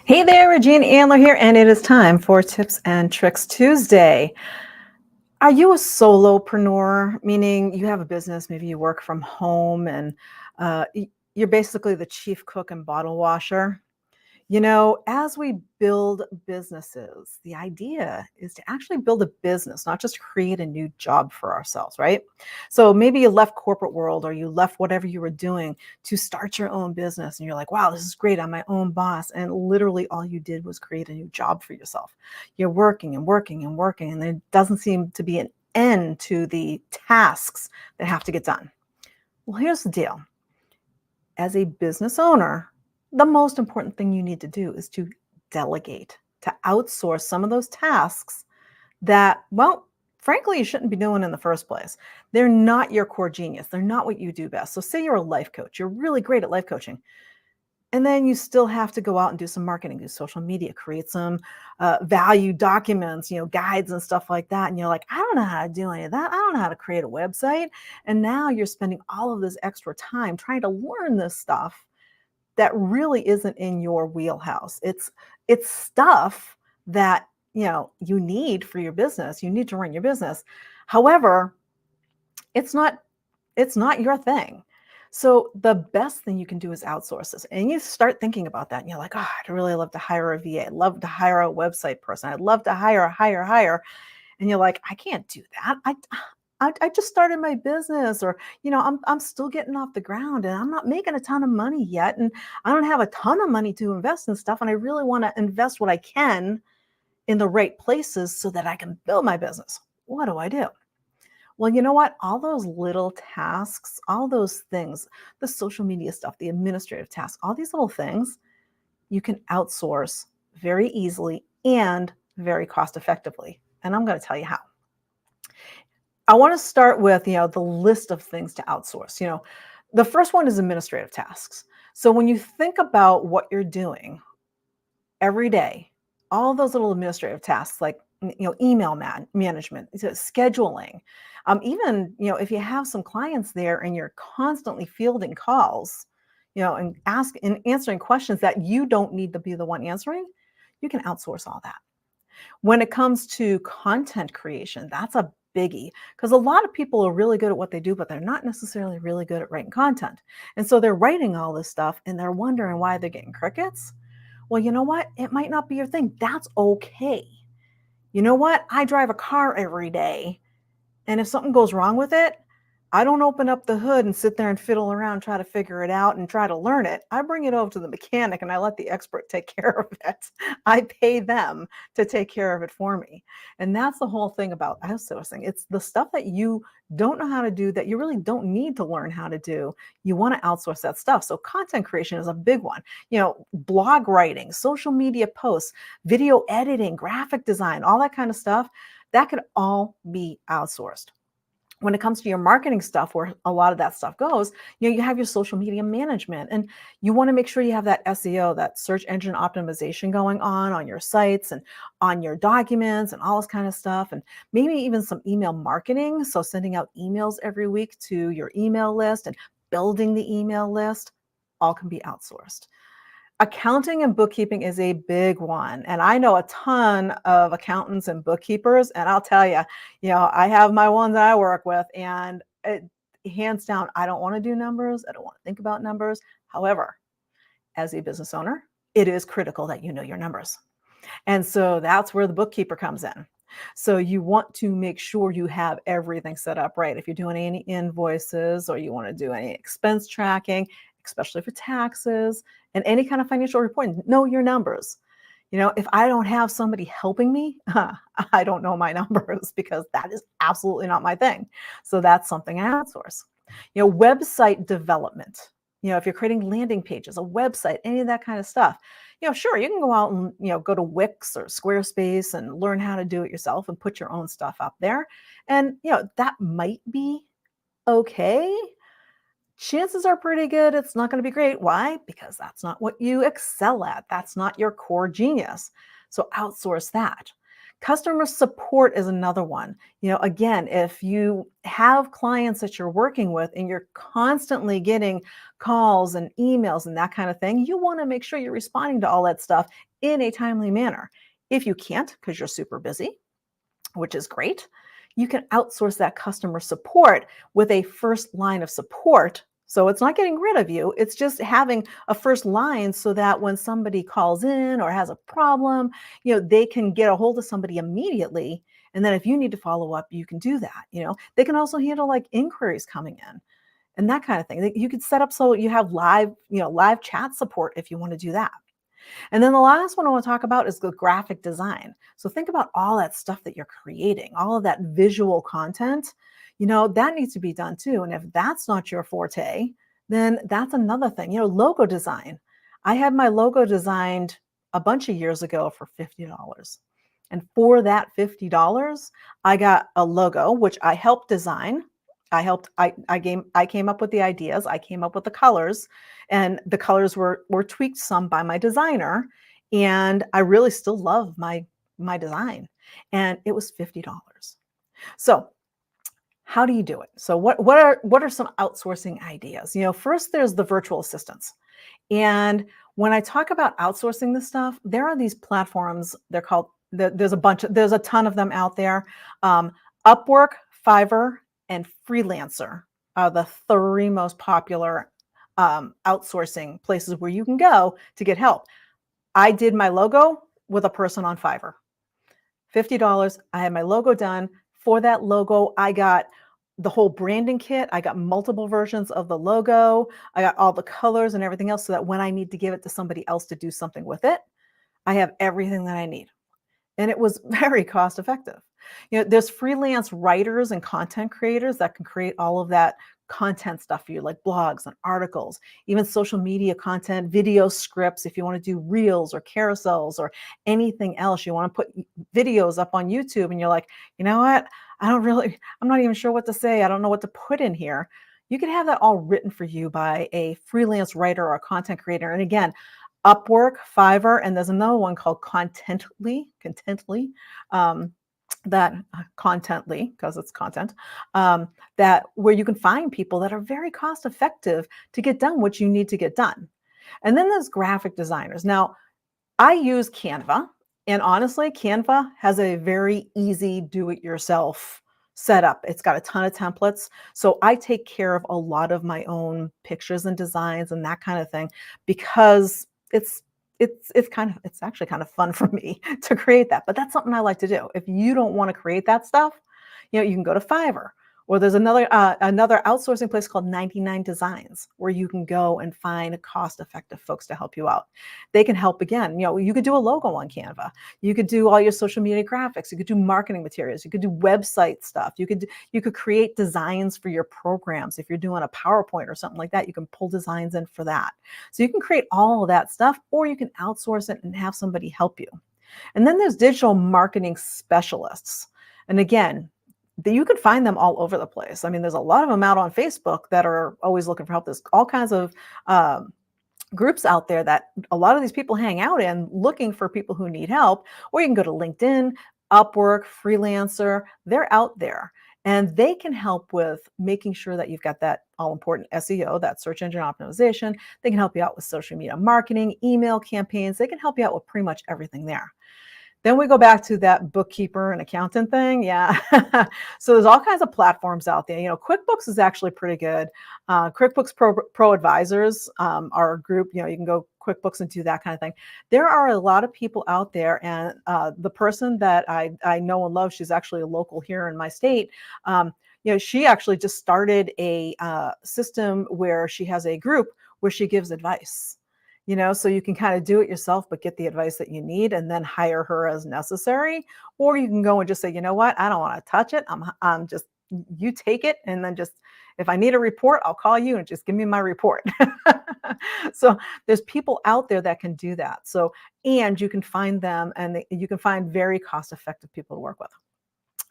Hey there, Regina Andler here, and it is time for Tips and Tricks Tuesday. Are you a solopreneur, meaning you have a business, maybe you work from home and you're basically the chief cook and bottle washer? As we build businesses, the idea is to actually build a business, not just create a new job for ourselves, right? So maybe you left corporate world or you left whatever you were doing to start your own business and you're like, wow, this is great. I'm my own boss. And literally all you did was create a new job for yourself. You're working and working and working, and there doesn't seem to be an end to the tasks that have to get done. Well, here's the deal. As a business owner, the most important thing you need to do is to delegate, to outsource some of those tasks that, well, frankly, you shouldn't be doing in the first place. They're not your core genius. They're not what you do best. So, say you're a life coach, you're really great at life coaching, and then you still have to go out and do some marketing, do social media, create some value documents, guides and stuff like that. And you're like, I don't know how to do any of that. I don't know how to create a website. And now you're spending all of this extra time trying to learn this stuff that really isn't in your wheelhouse. It's stuff that you need for your business. You need to run your business. However, it's not it's not your thing. So the best thing you can do is outsource this. And you start thinking about that and you're like, oh, I'd really love to hire a VA. I'd love to hire a website person. I'd love to hire. And you're like, I can't do that. I just started my business, or I'm still getting off the ground, and I'm not making a ton of money yet, and I don't have a ton of money to invest in stuff, and I really want to invest what I can in the right places so that I can build my business. What do I do? Well, you know what? All those little tasks, all those things, the social media stuff, the administrative tasks, all these little things, you can outsource very easily and very cost effectively. And I'm going to tell you how. I want to start with, the list of things to outsource. The first one is administrative tasks. So when you think about what you're doing every day, all those little administrative tasks like email management, scheduling, even if you have some clients there and you're constantly fielding calls, and answering questions that you don't need to be the one answering, you can outsource all that. When it comes to content creation, that's a biggie, because a lot of people are really good at what they do, but they're not necessarily really good at writing content. And so they're writing all this stuff and they're wondering why they're getting crickets. Well, you know what? It might not be your thing. That's okay. You know what? I drive a car every day, and if something goes wrong with it, I don't open up the hood and sit there and fiddle around, try to figure it out and try to learn it. I bring it over to the mechanic and I let the expert take care of it. I pay them to take care of it for me. And that's the whole thing about outsourcing. It's the stuff that you don't know how to do, that you really don't need to learn how to do. You want to outsource that stuff. So content creation is a big one. Blog writing, social media posts, video editing, graphic design, all that kind of stuff, that could all be outsourced. When it comes to your marketing stuff, where a lot of that stuff goes, you have your social media management, and you want to make sure you have that SEO, that search engine optimization going on your sites and on your documents and all this kind of stuff, and maybe even some email marketing. So sending out emails every week to your email list and building the email list, all can be outsourced. Accounting and bookkeeping is a big one. And I know a ton of accountants and bookkeepers. And I'll tell you, I have my ones that I work with, and hands down, I don't want to do numbers. I don't want to think about numbers. However, as a business owner, it is critical that you know your numbers. And so that's where the bookkeeper comes in. So you want to make sure you have everything set up right. If you're doing any invoices or you want to do any expense tracking, especially for taxes and any kind of financial reporting, know your numbers. If I don't have somebody helping me, I don't know my numbers, because that is absolutely not my thing. So that's something I outsource. Website development. If you're creating landing pages, a website, any of that kind of stuff, sure, you can go out and, go to Wix or Squarespace and learn how to do it yourself and put your own stuff up there. And, that might be okay. Chances are pretty good it's not going to be great. Why? Because that's not what you excel at. That's not your core genius. So outsource that. Customer support is another one. Again, if you have clients that you're working with and you're constantly getting calls and emails and that kind of thing, you want to make sure you're responding to all that stuff in a timely manner. If you can't, because you're super busy, which is great, you can outsource that customer support with a first line of support. So it's not getting rid of you, it's just having a first line so that when somebody calls in or has a problem, they can get a hold of somebody immediately. And then if you need to follow up, you can do that. They can also handle like inquiries coming in and that kind of thing. You could set up so you have live chat support if you want to do that. And then the last one I want to talk about is the graphic design. So think about all that stuff that you're creating, all of that visual content, that needs to be done too. And if that's not your forte, then that's another thing. Logo design. I had my logo designed a bunch of years ago for $50. And for that $50, I got a logo, which I helped design. I came up with the ideas, I came up with the colors, and the colors were tweaked some by my designer. And I really still love my design. And it was $50. So how do you do it? So what are some outsourcing ideas? First there's the virtual assistants. And when I talk about outsourcing this stuff, there are these platforms. They're called, there's a ton of them out there. Upwork, Fiverr, and Freelancer are the three most popular outsourcing places where you can go to get help. I did my logo with a person on Fiverr. $50. I had my logo done. For that logo, I got the whole branding kit. I got multiple versions of the logo. I got all the colors and everything else so that when I need to give it to somebody else to do something with it, I have everything that I need. And it was very cost effective. There's freelance writers and content creators that can create all of that content stuff for you, like blogs and articles, even social media content, video scripts, if you want to do reels or carousels or anything else. You want to put videos up on YouTube and you're like, you know what? I'm not even sure what to say. I don't know what to put in here. You can have that all written for you by a freelance writer or a content creator. And again, Upwork, Fiverr, and there's another one called Contently, Contently, because it's content, that where you can find people that are very cost effective to get done what you need to get done. And then there's graphic designers. Now, I use Canva, and honestly, Canva has a very easy do-it-yourself setup. It's got a ton of templates. So I take care of a lot of my own pictures and designs and that kind of thing because it's actually kind of fun for me to create that. But that's something I like to do. If you don't want to create that stuff, you can go to Fiverr. Or there's another outsourcing place called 99 Designs where you can go and find cost-effective folks to help you out. They can help again. You could do a logo on Canva. You could do all your social media graphics. You could do marketing materials. You could do website stuff. You could create designs for your programs. If you're doing a PowerPoint or something like that, you can pull designs in for that. So you can create all of that stuff, or you can outsource it and have somebody help you. And then there's digital marketing specialists. And again, you can find them all over the place. I mean, there's a lot of them out on Facebook that are always looking for help. There's all kinds of groups out there that a lot of these people hang out in looking for people who need help. Or you can go to LinkedIn, Upwork, Freelancer. They're out there. And they can help with making sure that you've got that all-important SEO, that search engine optimization. They can help you out with social media marketing, email campaigns. They can help you out with pretty much everything there. Then we go back to that bookkeeper and accountant thing. Yeah. So there's all kinds of platforms out there. QuickBooks is actually pretty good. QuickBooks Pro Advisors are a group. You can go QuickBooks and do that kind of thing. There are a lot of people out there. And the person that I know and love, she's actually a local here in my state. She actually just started a system where she has a group where she gives advice. So you can kind of do it yourself, but get the advice that you need and then hire her as necessary. Or you can go and just say, you know what, I don't want to touch it. I'm just, you take it. And then just, if I need a report, I'll call you and just give me my report. So there's people out there that can do that. So, and you can find them and you can find very cost-effective people to work with.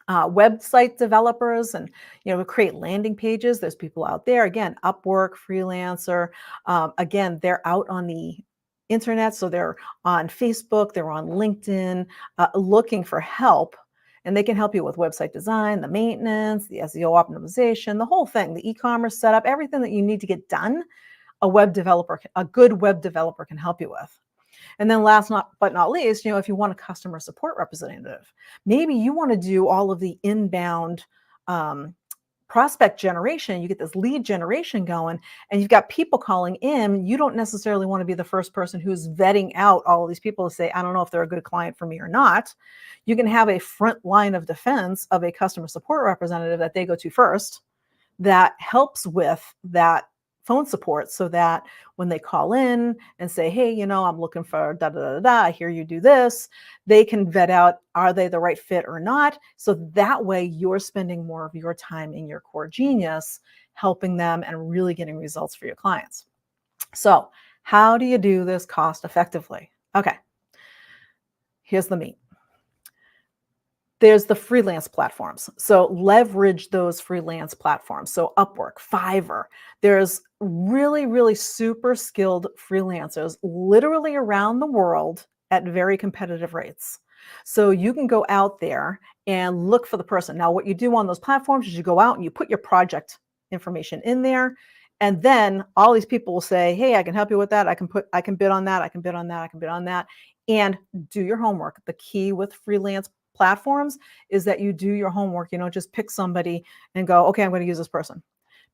Website developers and create landing pages. There's people out there, again, Upwork, Freelancer. Again, they're out on the internet, so they're on Facebook, they're on LinkedIn, looking for help, and they can help you with website design, the maintenance, the SEO optimization, the whole thing, the e-commerce setup, everything that you need to get done. A good web developer can help you with. And then last not but not least, if you want a customer support representative, maybe you want to do all of the inbound um, prospect generation. You get this lead generation going, and you've got people calling in. You don't necessarily want to be the first person who's vetting out all of these people to say, I don't know if they're a good client for me or not. You can have a front line of defense of a customer support representative that they go to first, that helps with that phone support, so that when they call in and say, hey, I'm looking for da da da da, I hear you do this, they can vet out, are they the right fit or not? So that way you're spending more of your time in your core genius, helping them and really getting results for your clients. So, how do you do this cost effectively? Okay, here's the meat. There's the freelance platforms. So leverage those freelance platforms. So Upwork, Fiverr. There's really, really super skilled freelancers literally around the world at very competitive rates. So you can go out there and look for the person. Now, what you do on those platforms is you go out and you put your project information in there. And then all these people will say, hey, I can help you with that. I can bid on that. I can bid on that. I can bid on that. And do your homework. The key with freelance platforms is that you do your homework. You don't just pick somebody and go, okay, I'm going to use this person.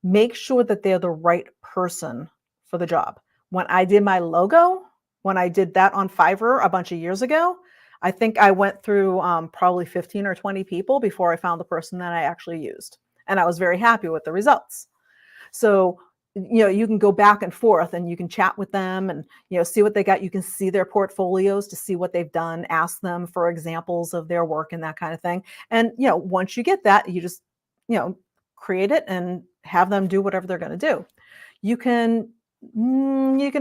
Make sure that they're the right person for the job. When I did my logo, when I did that on Fiverr a bunch of years ago, I think I went through probably 15 or 20 people before I found the person that I actually used. And I was very happy with the results. So, you can go back and forth and you can chat with them and, see what they got. You can see their portfolios to see what they've done, ask them for examples of their work and that kind of thing. And, once you get that, you just, create it and have them do whatever they're going to do. You can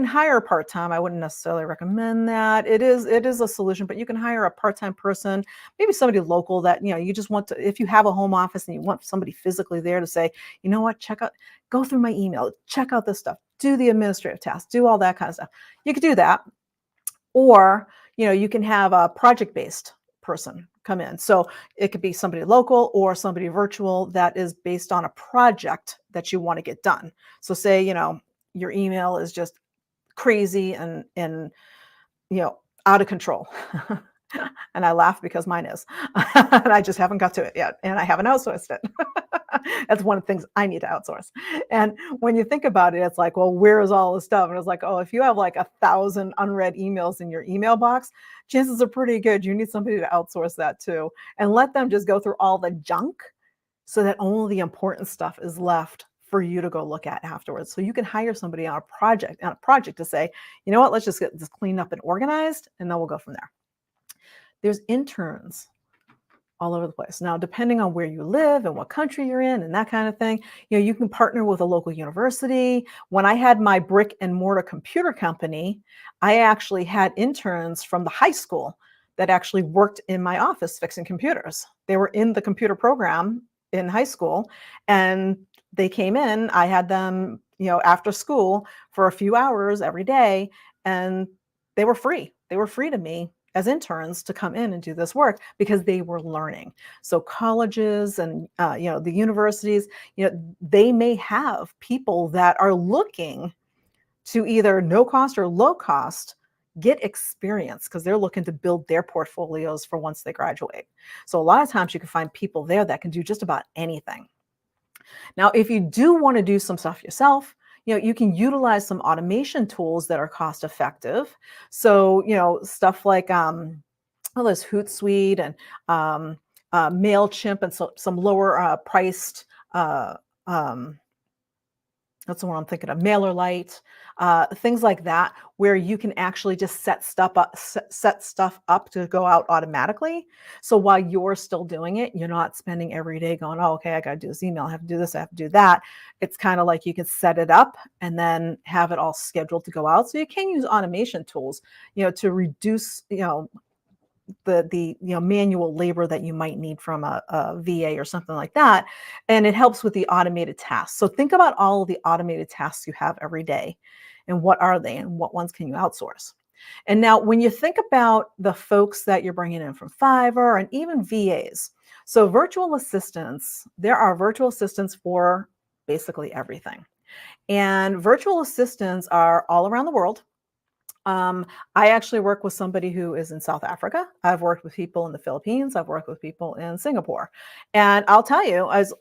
hire part-time. I wouldn't necessarily recommend that. It is a solution, but you can hire a part-time person, maybe somebody local that, you just want to, if you have a home office and you want somebody physically there to say, you know what, go through my email, check out this stuff, do the administrative tasks, do all that kind of stuff. You could do that. Or, you can have a project-based person come in. So it could be somebody local or somebody virtual that is based on a project that you want to get done. So say, your email is just crazy and out of control. And I laugh because mine is. And I just haven't got to it yet. And I haven't outsourced it. That's one of the things I need to outsource. And when you think about it, it's like, well, where is all this stuff? And it's like, oh, if you have like 1,000 unread emails in your email box, chances are pretty good you need somebody to outsource that too. And let them just go through all the junk so that only the important stuff is left for you to go look at afterwards. So you can hire somebody on a project to say, you know what, let's just get this cleaned up and organized, and then we'll go from there. There's interns all over the place. Now, depending on where you live and what country you're in and that kind of thing, you can partner with a local university. When I had my brick and mortar computer company, I actually had interns from the high school that actually worked in my office fixing computers. They were in the computer program in high school, and they came in. I had them, after school for a few hours every day, and they were free. They were free to me as interns to come in and do this work because they were learning. So colleges and the universities, they may have people that are looking to either no cost or low cost get experience because they're looking to build their portfolios for once they graduate. So a lot of times you can find people there that can do just about anything. Now, if you do want to do some stuff yourself, you can utilize some automation tools that are cost effective. So, stuff like there's Hootsuite and MailChimp and some lower priced that's the one I'm thinking of, MailerLite, things like that, where you can actually just set stuff up to go out automatically. So while you're still doing it, you're not spending every day going, oh, okay, I got to do this email, I have to do this, I have to do that. It's kind of like you can set it up and then have it all scheduled to go out. So you can use automation tools, to reduce, the manual labor that you might need from a VA or something like that. And it helps with the automated tasks. So think about all of the automated tasks you have every day and what are they and what ones can you outsource. And now when you think about the folks that you're bringing in from Fiverr and even VAs, so virtual assistants, there are virtual assistants for basically everything. And virtual assistants are all around the world. Um, I actually work with somebody who is in South Africa. I've worked with people in the Philippines. I've worked with people in Singapore. And I'll tell you, as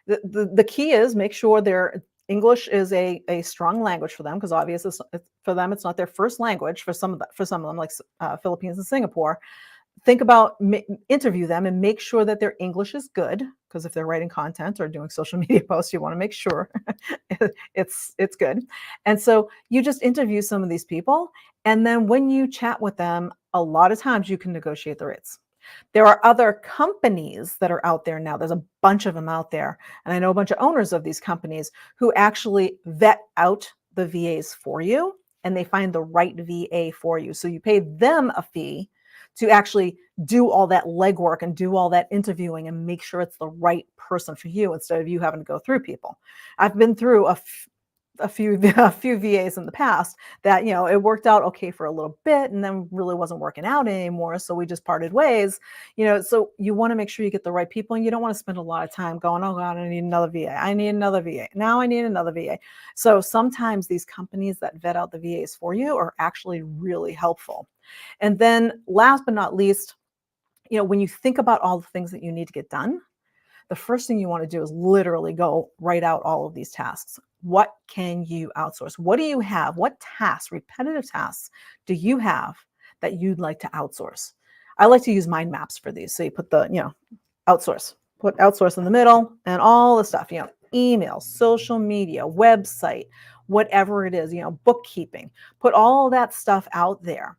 the key is make sure their English is a strong language for them because obviously for them it's not their first language for some of them like Philippines and Singapore. Think about interview them and make sure that their English is good because if they're writing content or doing social media posts, you want to make sure it's good. And so you just interview some of these people, and then when you chat with them, a lot of times you can negotiate the rates. There are other companies that are out there now. There's a bunch of them out there, and I know a bunch of owners of these companies who actually vet out the VAs for you, and they find the right VA for you. So you pay them a fee to actually do all that legwork and do all that interviewing and make sure it's the right person for you instead of you having to go through people. I've been through a few a few VAs in the past that it worked out okay for a little bit and then really wasn't working out anymore, so we just parted ways. So you want to make sure you get the right people, and you don't want to spend a lot of time going, oh god, I need another VA, I need another VA, now I need another VA. So sometimes these companies that vet out the VAs for you are actually really helpful. And then last but not least, when you think about all the things that you need to get done, the first thing you want to do is literally go write out all of these tasks. What can you outsource? What do you have? What tasks, repetitive tasks, do you have that you'd like to outsource? I like to use mind maps for these. So you put outsource, put outsource in the middle and all the stuff, email, social media, website, whatever it is, bookkeeping, put all that stuff out there.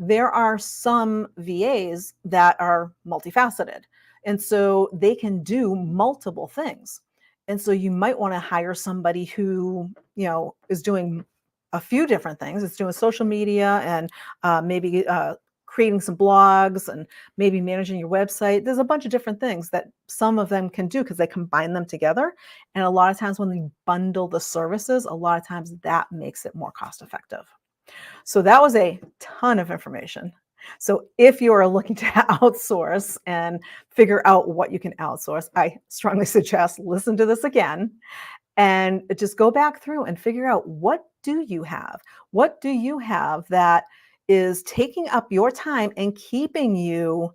There are some VAs that are multifaceted. And so they can do multiple things. And so you might want to hire somebody who, is doing a few different things. It's doing social media and maybe creating some blogs and maybe managing your website. There's a bunch of different things that some of them can do because they combine them together. And a lot of times when they bundle the services, a lot of times that makes it more cost effective. So that was a ton of information. So if you are looking to outsource and figure out what you can outsource, I strongly suggest listen to this again and just go back through and figure out what do you have? What do you have that is taking up your time and keeping you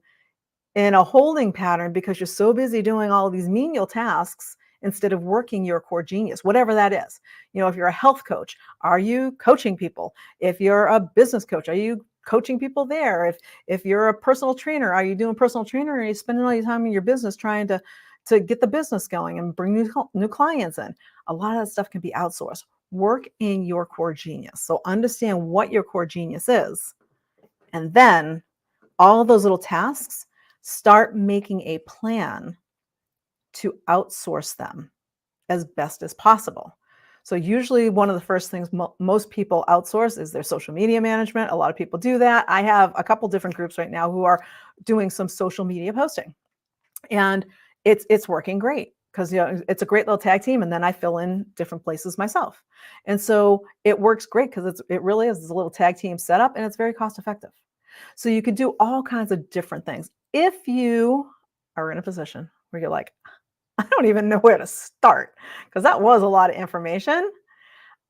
in a holding pattern because you're so busy doing all of these menial tasks instead of working your core genius, whatever that is. If you're a health coach, are you coaching people? If you're a business coach, are you coaching people there? If you're a personal trainer, are you doing personal trainer? Or are you spending all your time in your business trying to get the business going and bring new clients in? A lot of that stuff can be outsourced. Work in your core genius. So understand what your core genius is. And then all those little tasks, start making a plan to outsource them as best as possible. So usually one of the first things most people outsource is their social media management. A lot of people do that. I have a couple different groups right now who are doing some social media posting, and it's working great because it's a great little tag team, and then I fill in different places myself, and so it works great because it really is a little tag team setup, and it's very cost effective. So you could do all kinds of different things. If you are in a position where you're like, I don't even know where to start, because that was a lot of information,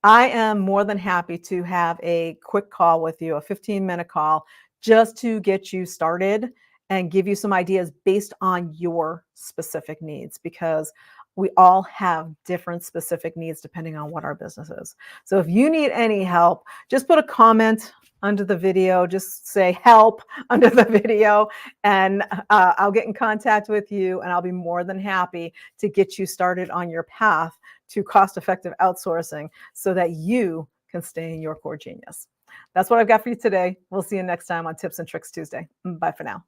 I am more than happy to have a quick call with you, a 15-minute call, just to get you started and give you some ideas based on your specific needs, because we all have different specific needs depending on what our business is. So if you need any help, just put a comment under the video, just say help under the video, and I'll get in contact with you, and I'll be more than happy to get you started on your path to cost-effective outsourcing so that you can stay in your core genius. That's what I've got for you today. We'll see you next time on Tips and Tricks Tuesday. Bye for now.